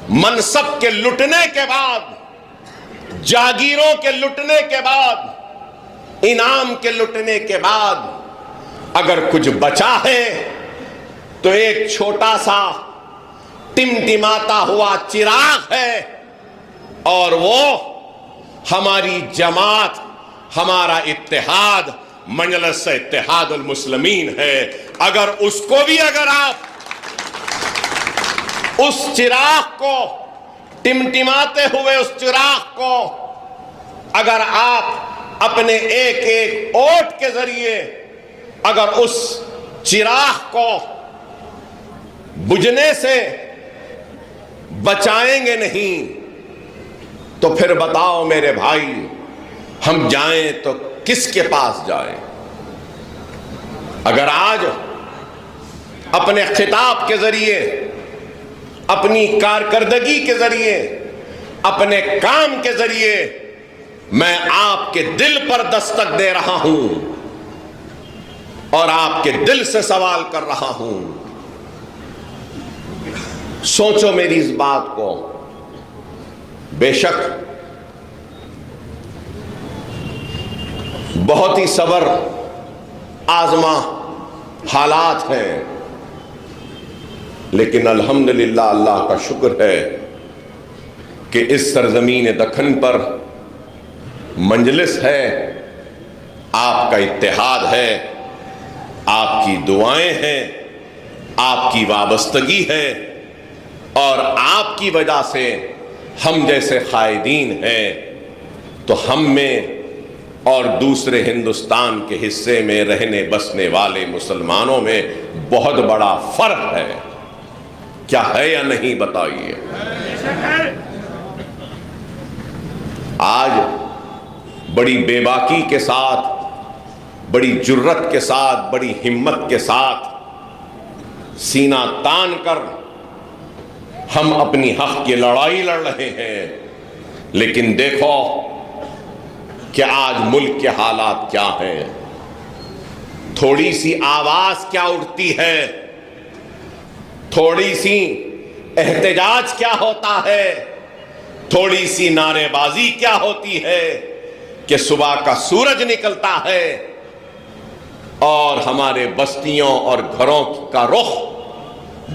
منصب کے لٹنے کے بعد، جاگیروں کے لٹنے کے بعد، انعام کے لٹنے کے بعد اگر کچھ بچا ہے تو ایک چھوٹا سا ٹمٹماتا ہوا چراغ ہے، اور وہ ہماری جماعت، ہمارا اتحاد، مجلس اتحاد المسلمین ہے۔ اگر اس کو بھی اگر آپ اس چراغ کو، ٹمٹماتے ہوئے اس چراغ کو اگر آپ اپنے ایک ایک ووٹ کے ذریعے اگر اس چراغ کو بجھنے سے بچائیں گے نہیں تو پھر بتاؤ میرے بھائی، ہم جائیں تو کس کے پاس جائیں؟ اگر آج اپنے خطاب کے ذریعے، اپنی کارکردگی کے ذریعے، اپنے کام کے ذریعے میں آپ کے دل پر دستک دے رہا ہوں اور آپ کے دل سے سوال کر رہا ہوں، سوچو میری اس بات کو۔ بے شک بہت ہی صبر آزما حالات ہیں، لیکن الحمدللہ اللہ کا شکر ہے کہ اس سرزمین دکن پر مجلس ہے، آپ کا اتحاد ہے، آپ کی دعائیں ہیں، آپ کی وابستگی ہے، اور آپ کی وجہ سے ہم جیسے قائدین ہیں تو ہم میں اور دوسرے ہندوستان کے حصے میں رہنے بسنے والے مسلمانوں میں بہت بڑا فرق ہے۔ کیا ہے یا نہیں بتائیے؟ آج بڑی بے باکی کے ساتھ، بڑی جرت کے ساتھ، بڑی ہمت کے ساتھ سینہ تان کر ہم اپنی حق کی لڑائی لڑ رہے ہیں، لیکن دیکھو کہ آج ملک کے حالات کیا ہیں۔ تھوڑی سی آواز کیا اٹھتی ہے، تھوڑی سی احتجاج کیا ہوتا ہے، تھوڑی سی نعرے بازی کیا ہوتی ہے کہ صبح کا سورج نکلتا ہے اور ہمارے بستیوں اور گھروں کا رخ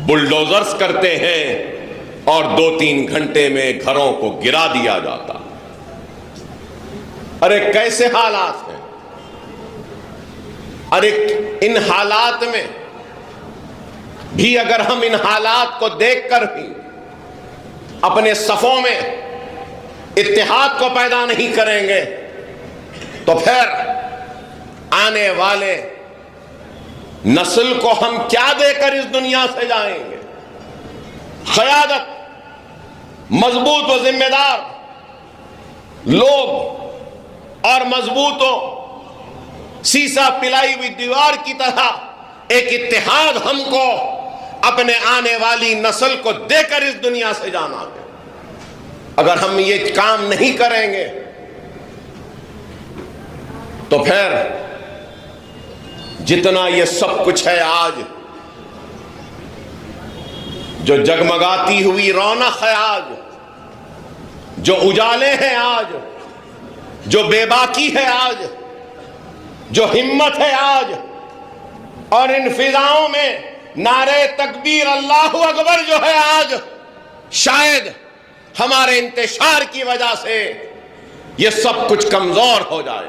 بلڈوزرز کرتے ہیں اور 2-3 گھنٹے میں گھروں کو گرا دیا جاتا۔ ارے کیسے حالات ہیں؟ ارے ان حالات میں بھی اگر ہم ان حالات کو دیکھ کر بھی اپنے صفوں میں اتحاد کو پیدا نہیں کریں گے تو پھر آنے والے نسل کو ہم کیا دے کر اس دنیا سے جائیں گے؟ قیادت، مضبوط و ذمہ دار لوگ اور مضبوط و سیسا پلائی ہوئی دیوار کی طرح ایک اتحاد ہم کو اپنے آنے والی نسل کو دے کر اس دنیا سے جانا ہے۔ اگر ہم یہ کام نہیں کریں گے تو پھر جتنا یہ سب کچھ ہے آج، جو جگمگاتی ہوئی رونق ہے آج، جو اجالے ہیں آج، جو بے باکی ہے آج، جو ہمت ہے آج، اور ان فضاؤں میں نعرے تکبیر اللہ اکبر جو ہے آج، شاید ہمارے انتشار کی وجہ سے یہ سب کچھ کمزور ہو جائے۔